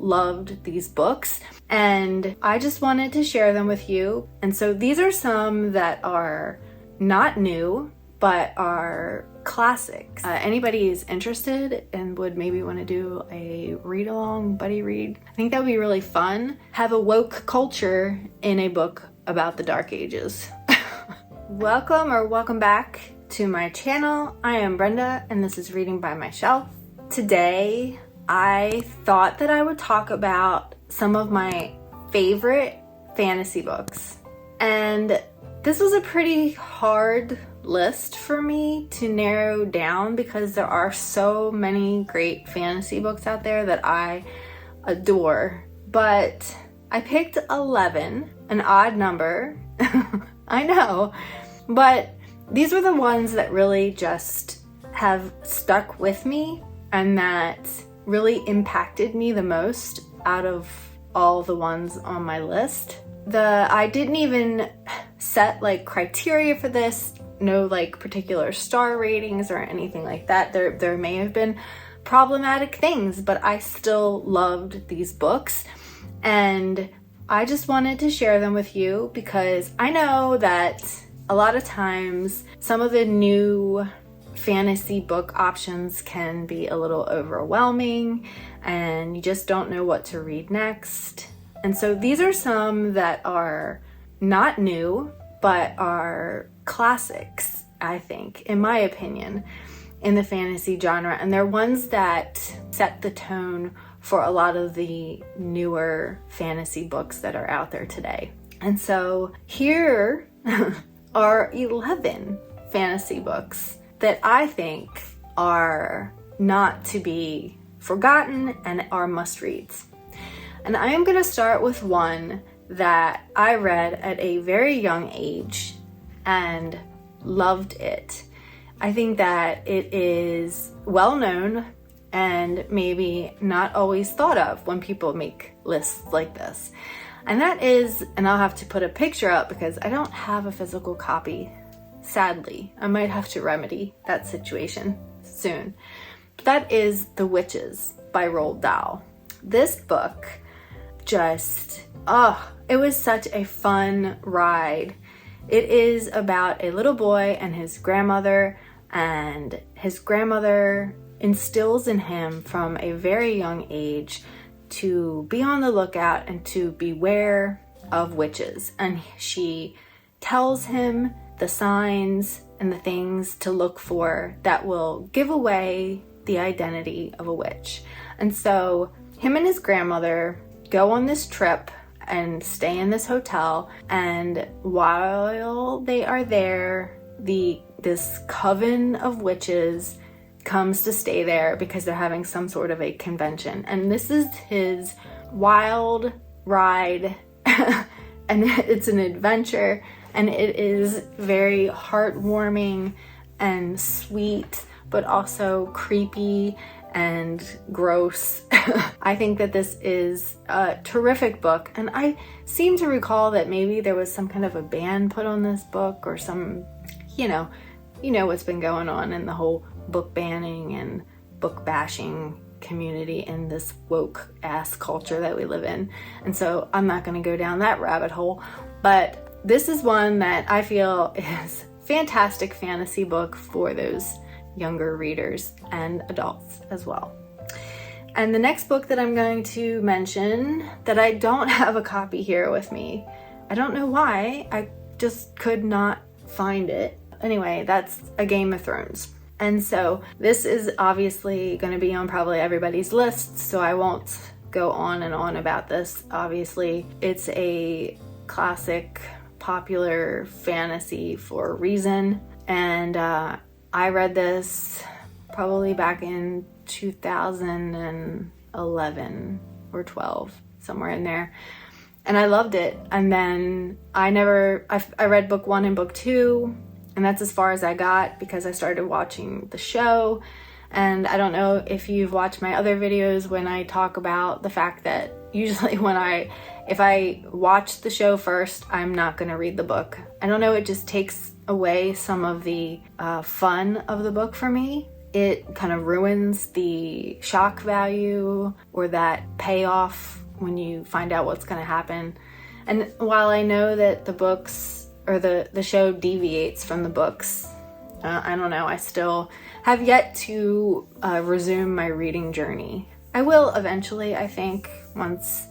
loved these books, and I just wanted to share them with you. And so these are some that are not new, but are classics. Anybody is interested and would maybe want to do a read-along, buddy read, I think that would be really fun. Have a woke culture in a book about the Dark Ages. Welcome back to my channel. I am Brenda, and this is Reading by Myshelf. Today, I thought that I would talk about some of my favorite fantasy books. And this was a pretty hard list for me to narrow down because there are so many great fantasy books out there that I adore. But I picked 11, an odd number, I know, but these were the ones that really just have stuck with me and that really impacted me the most out of all the ones on my list. I didn't even set like criteria for this, no like particular star ratings or anything like that. There may have been problematic things, but I still loved these books, and I just wanted to share them with you because I know that a lot of times some of the new fantasy book options can be a little overwhelming and you just don't know what to read next. And so these are some that are not new, but are classics, I think, in my opinion, in the fantasy genre. And they're ones that set the tone for a lot of the newer fantasy books that are out there today. And so here are 11 fantasy books that I think are not to be forgotten and are must-reads. And I am going to start with one that I read at a very young age and loved it. I think that it is well known and maybe not always thought of when people make lists like this. And that is, and I'll have to put a picture up because I don't have a physical copy, sadly. I might have to remedy that situation soon. But that is The Witches by Roald Dahl. This book just, it was such a fun ride. It is about a little boy and his grandmother, and his grandmother instills in him from a very young age to be on the lookout and to beware of witches. And she tells him the signs and the things to look for that will give away the identity of a witch. And so him and his grandmother go on this trip and stay in this hotel, and while they are there, this coven of witches comes to stay there because they're having some sort of a convention. And this is his wild ride and it's an adventure, and it is very heartwarming and sweet, but also creepy and gross. I think that this is a terrific book, and I seem to recall that maybe there was some kind of a ban put on this book or some, you know what's been going on in the whole book banning and book bashing community in this woke ass culture that we live in. And so I'm not going to go down that rabbit hole, but this is one that I feel is fantastic fantasy book for those younger readers and adults as well. And the next book that I'm going to mention, that I don't have a copy here with me, I don't know why, I just could not find it. Anyway, that's A Game of Thrones. And so this is obviously going to be on probably everybody's list, so I won't go on and on about this. Obviously, it's a classic, popular fantasy for a reason. And I read this probably back in 2011 or 12, somewhere in there. And I loved it. And then I read book 1 and book 2, and that's as far as I got because I started watching the show. And I don't know if you've watched my other videos when I talk about the fact that usually if I watch the show first, I'm not going to read the book. I don't know, it just takes away some of the fun of the book for me. it kind of ruins the shock value or that payoff when you find out what's going to happen. And while I know that the books or the show deviates from the books, I don't know, I still have yet to resume my reading journey. I will eventually, I think, once,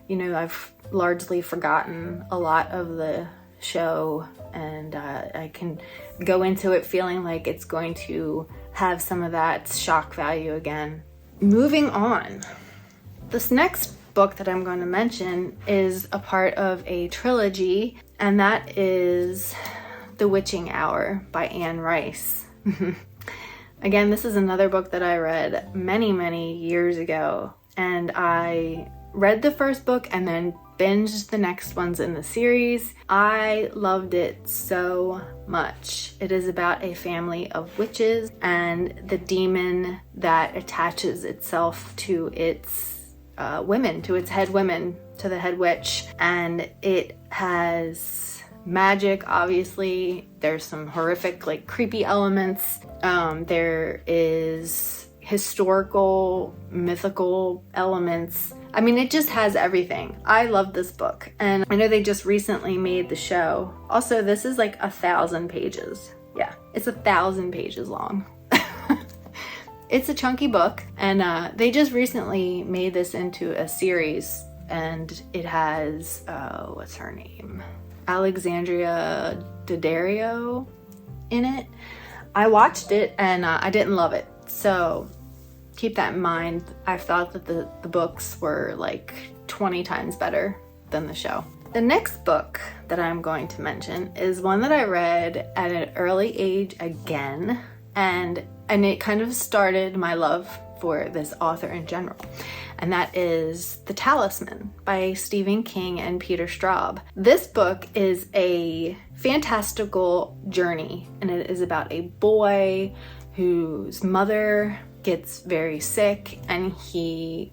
you know, I've largely forgotten a lot of the show and I can go into it feeling like it's going to have some of that shock value again. Moving on. This next book that I'm going to mention is a part of a trilogy, and that is The Witching Hour by Anne Rice. Again, this is another book that I read many, many years ago, and I read the first book and then binged the next ones in the series. I loved it so much. It is about a family of witches and the demon that attaches itself to its women, to its head women, to the head witch. And it has magic, obviously. There's some horrific, like, creepy elements. There is historical, mythical elements. I mean, it just has everything. I love this book, and I know they just recently made the show. Also, this is like 1,000 pages. Yeah, it's 1,000 pages long. It's a chunky book, and they just recently made this into a series, and it has, what's her name? Alexandria Daddario in it. I watched it, and I didn't love it, so keep that in mind. I thought that the books were like 20 times better than the show. The next book that I'm going to mention is one that I read at an early age again, and it kind of started my love for this author in general, and that is The Talisman by Stephen King and Peter Straub. This book is a fantastical journey, and it is about a boy whose mother gets very sick, and he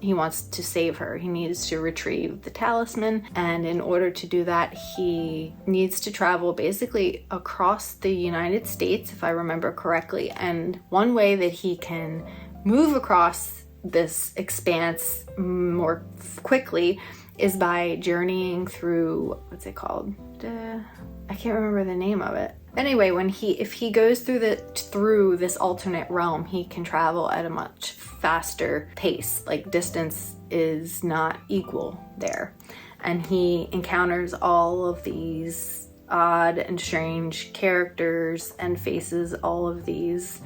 wants to save her. He needs to retrieve the talisman, and in order to do that, he needs to travel basically across the United States, if I remember correctly. And one way that he can move across this expanse more quickly is by journeying through, what's it called? I can't remember the name of it. Anyway, if he goes through this alternate realm, he can travel at a much faster pace. Like, distance is not equal there. And he encounters all of these odd and strange characters and faces all of these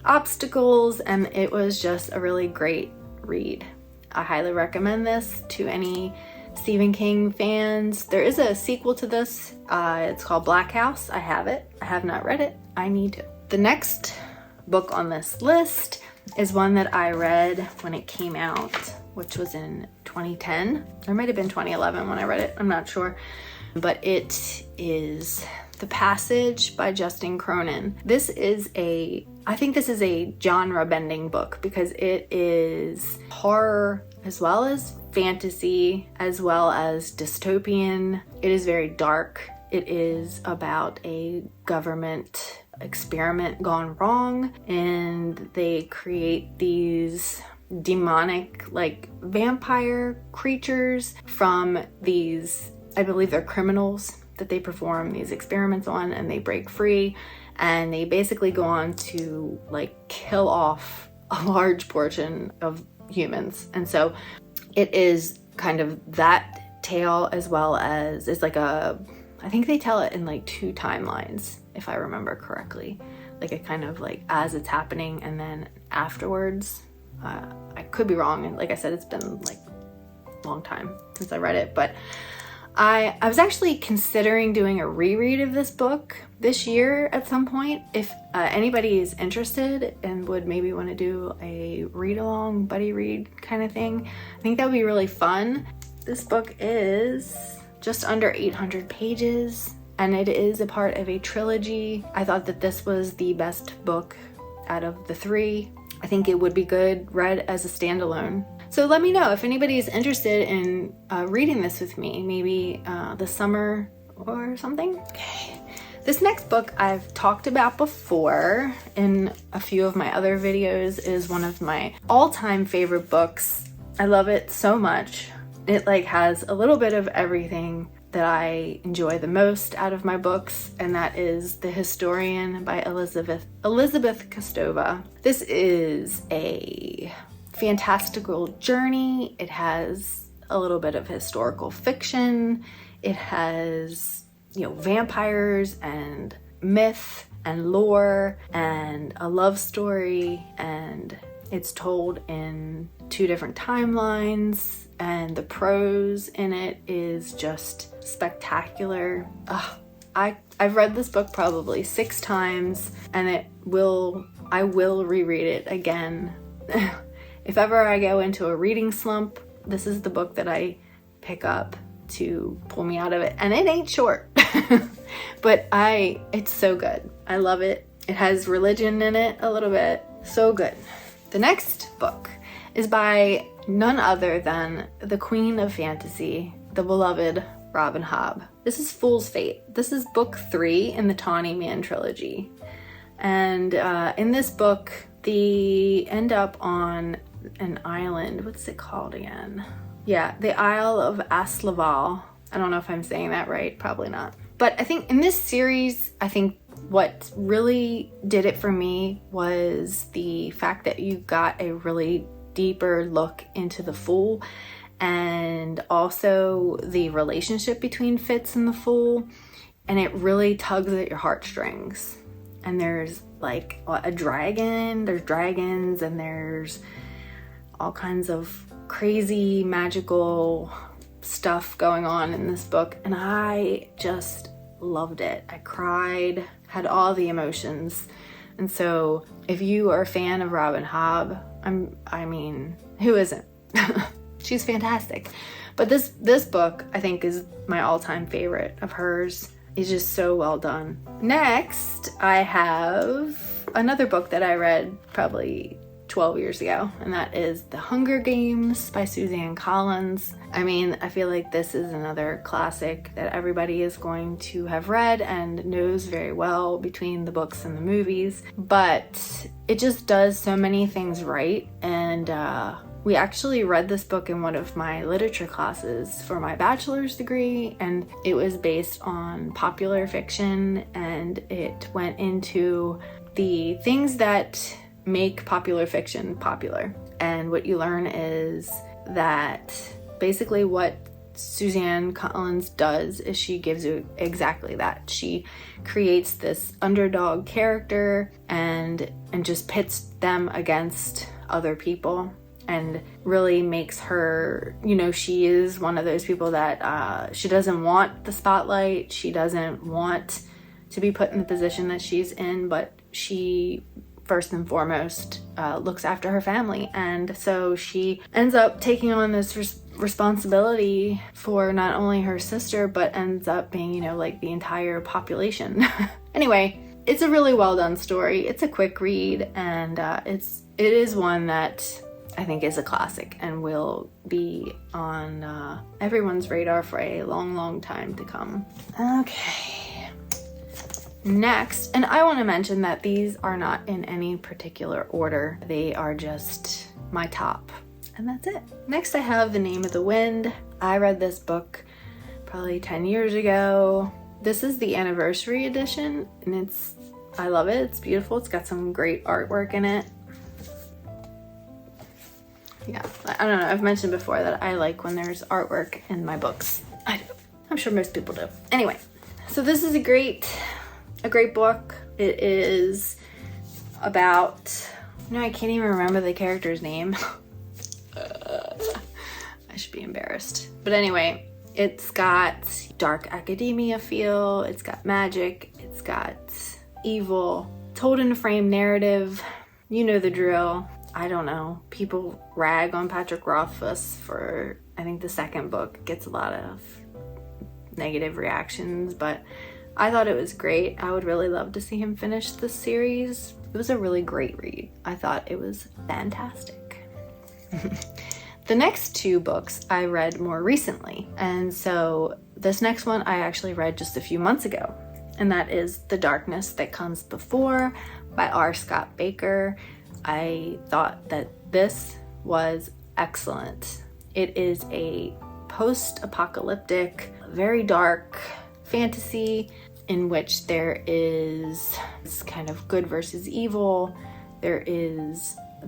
obstacles, and it was just a really great read. I highly recommend this to any Stephen King fans. There is a sequel to this. It's called Black House. I have it. I have not read it. I need to. The next book on this list is one that I read when it came out, which was in 2010. Or it might have been 2011 when I read it. I'm not sure. But it is The Passage by Justin Cronin. I think this is a genre-bending book because it is horror as well as fantasy, as well as dystopian. It is very dark. It is about a government experiment gone wrong, and they create these demonic, like, vampire creatures from these, I believe they're criminals that they perform these experiments on, and they break free, and they basically go on to, like, kill off a large portion of humans. And so it is kind of that tale, as well as it's like I think they tell it in like 2 timelines, if I remember correctly. Like, a kind of like as it's happening and then afterwards. I could be wrong, and like I said, it's been like a long time since I read it, but I was actually considering doing a reread of this book this year at some point. If anybody is interested and would maybe want to do a read-along, buddy read kind of thing, I think that would be really fun. This book is just under 800 pages, and it is a part of a trilogy. I thought that this was the best book out of the 3. I think it would be good read as a standalone. So let me know if anybody is interested in reading this with me, maybe this summer or something. Okay. This next book I've talked about before in a few of my other videos, is one of my all-time favorite books. I love it so much. It like has a little bit of everything that I enjoy the most out of my books, and that is The Historian by Elizabeth Kostova. This is a fantastical journey. It has a little bit of historical fiction. It has, you know, vampires and myth and lore and a love story, and it's told in 2 different timelines, and the prose in it is just spectacular. I've read this book probably 6 times, and I will reread it again. If ever I go into a reading slump, this is the book that I pick up to pull me out of it. And it ain't short, but it's so good. I love it. It has religion in it a little bit. So good. The next book is by none other than the Queen of Fantasy, the beloved Robin Hobb. This is Fool's Fate. This is book 3 in the Tawny Man trilogy. And in this book, they end up on an island. What's it called again? Yeah, the Isle of Aslaval. I don't know if I'm saying that right, probably not. But I think in this series, I think what really did it for me was the fact that you got a really deeper look into the Fool, and also the relationship between Fitz and the Fool, and it really tugs at your heartstrings. And there's like a dragon, there's dragons, and there's all kinds of crazy magical stuff going on in this book, and I just loved it. I cried, had all the emotions. And so if you are a fan of Robin Hobb, I mean, who isn't? She's fantastic. But this book, I think, is my all-time favorite of hers. It's just so well done. Next, I have another book that I read probably 12 years ago, and that is The Hunger Games by Suzanne Collins. I mean, I feel like this is another classic that everybody is going to have read and knows very well between the books and the movies, but it just does so many things right. And we actually read this book in one of my literature classes for my bachelor's degree, and it was based on popular fiction, and it went into the things that make popular fiction popular. And what you learn is that basically what Suzanne Collins does is she gives you exactly that. She creates this underdog character and just pits them against other people, and really makes her, you know, she is one of those people that she doesn't want the spotlight. She doesn't want to be put in the position that she's in, but she first and foremost looks after her family. And so she ends up taking on this responsibility for not only her sister, but ends up being, you know, like the entire population. Anyway, it's a really well done story. It's a quick read, and it is one that I think is a classic and will be on everyone's radar for a long, long time to come. Okay. Next, and I want to mention that these are not in any particular order. They are just my top, and that's it. Next, I have The Name of the Wind. I read this book probably 10 years ago. This is the anniversary edition, and I love it. It's beautiful. It's got some great artwork in it. Yeah, I don't know. I've mentioned before that I like when there's artwork in my books. I do. I'm sure most people do. Anyway, so this is a great book. It is about, I can't even remember the character's name. I should be embarrassed. But anyway, it's got dark academia feel, it's got magic, it's got evil, told in a frame narrative. You know the drill. I don't know. People rag on Patrick Rothfuss for, I think the second book gets a lot of negative reactions, but I thought it was great. I would really love to see him finish this series. It was a really great read. I thought it was fantastic. The next 2 books I read more recently, and so this next one I actually read just a few months ago, and that is The Darkness That Comes Before by R. Scott Baker. I thought that this was excellent. It is a post-apocalyptic, very dark fantasy in which there is this kind of good versus evil. There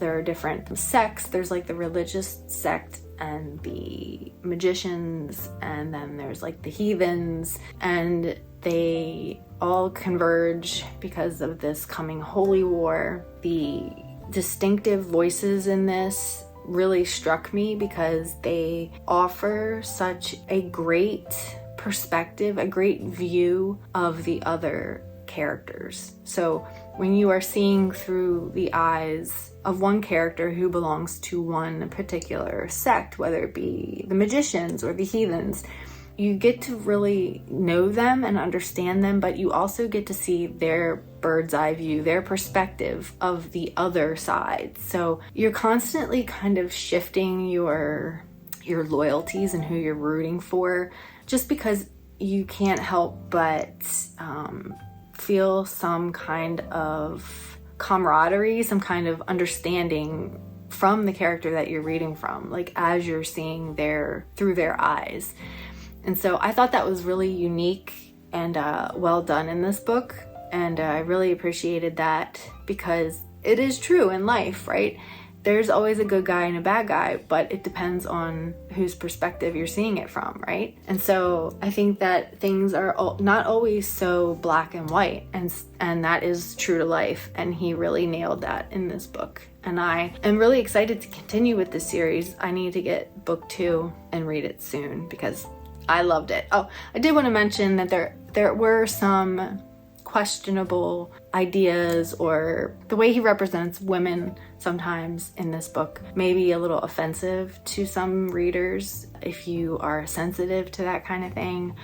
are different sects. There's like the religious sect and the magicians, and then there's like the heathens, and they all converge because of this coming holy war. The distinctive voices in this really struck me because they offer such a great perspective, a great view of the other characters. So when you are seeing through the eyes of one character who belongs to one particular sect, whether it be the magicians or the heathens, you get to really know them and understand them, but you also get to see their bird's eye view, their perspective of the other side. So you're constantly kind of shifting your loyalties and who you're rooting for, just because you can't help but feel some kind of camaraderie, some kind of understanding from the character that you're reading from, like as you're seeing through their eyes. And so I thought that was really unique and well done in this book, and I really appreciated that, because it is true in life, right? There's always a good guy and a bad guy, but it depends on whose perspective you're seeing it from, right? And so I think that things are not always so black and white, and that is true to life, and he really nailed that in this book. And I am really excited to continue with this series. I need to get book 2 and read it soon because I loved it. Oh, I did want to mention that there were some questionable ideas, or the way he represents women sometimes in this book may be a little offensive to some readers if you are sensitive to that kind of thing.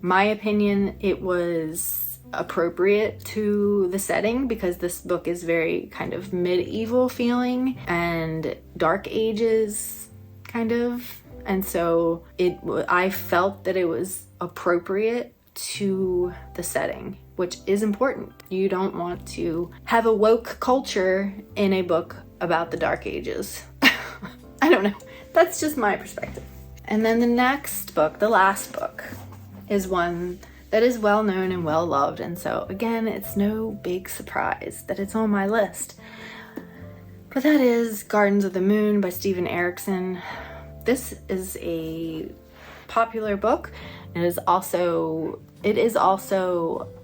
My opinion, it was appropriate to the setting, because this book is very kind of medieval feeling and dark ages kind of, and so I felt that it was appropriate to the setting, which is important. You don't want to have a woke culture in a book about the Dark Ages. I don't know. That's just my perspective. And then the next book, the last book, is one that is well known and well loved. And so again, it's no big surprise that it's on my list. But that is Gardens of the Moon by Erikson. This is a popular book. It is also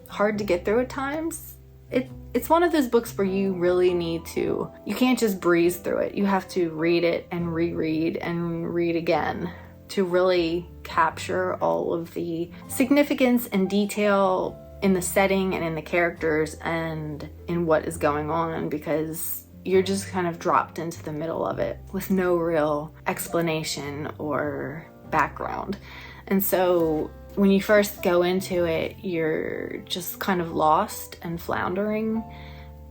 hard to get through at times. It's one of those books where you really you can't just breeze through it. You have to read it and reread and read again to really capture all of the significance and detail in the setting and in the characters and in what is going on, because you're just kind of dropped into the middle of it with no real explanation or background. And so when you first go into it, you're just kind of lost and floundering.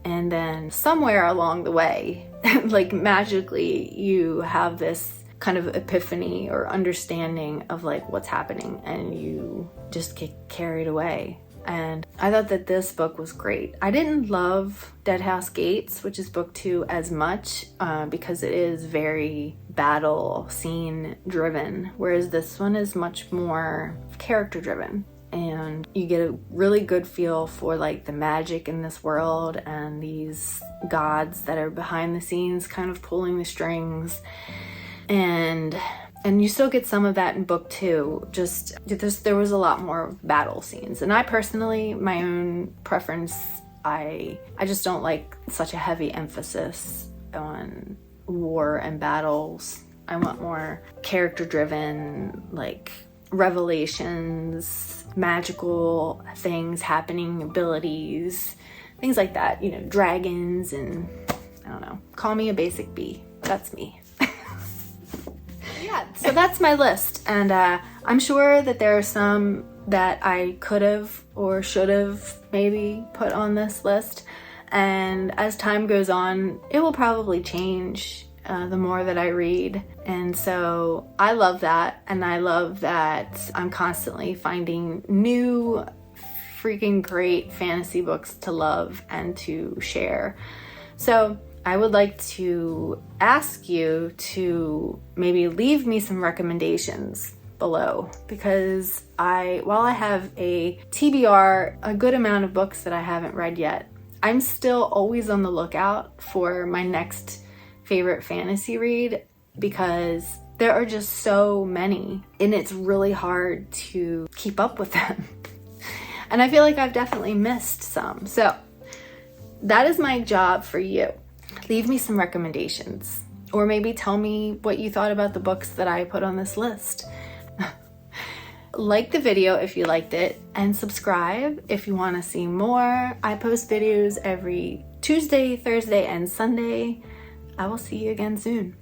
And then somewhere along the way, like magically, you have this kind of epiphany or understanding of like what's happening, and you just get carried away. And I thought that this book was great. I didn't love Dead House Gates, which is book 2, as much because it is very battle scene driven, whereas this one is much more character driven. And you get a really good feel for like the magic in this world and these gods that are behind the scenes kind of pulling the strings. And you still get some of that in book 2, just there was a lot more battle scenes. And I personally, my own preference, I just don't like such a heavy emphasis on war and battles. I want more character driven, like revelations, magical things happening, abilities, things like that, you know, dragons, and I don't know, call me a basic bee. That's me. Yeah, so that's my list, and I'm sure that there are some that I could have or should have maybe put on this list, and as time goes on, it will probably change the more that I read. And so I love that, and I love that I'm constantly finding new freaking great fantasy books to love and to share. So I would like to ask you to maybe leave me some recommendations below, because while I have a TBR, a good amount of books that I haven't read yet, I'm still always on the lookout for my next favorite fantasy read, because there are just so many and it's really hard to keep up with them. And I feel like I've definitely missed some. So that is my job for you. Leave me some recommendations, or maybe tell me what you thought about the books that I put on this list. Like the video if you liked it, and subscribe if you want to see more. I post videos every Tuesday, Thursday, and Sunday. I will see you again soon.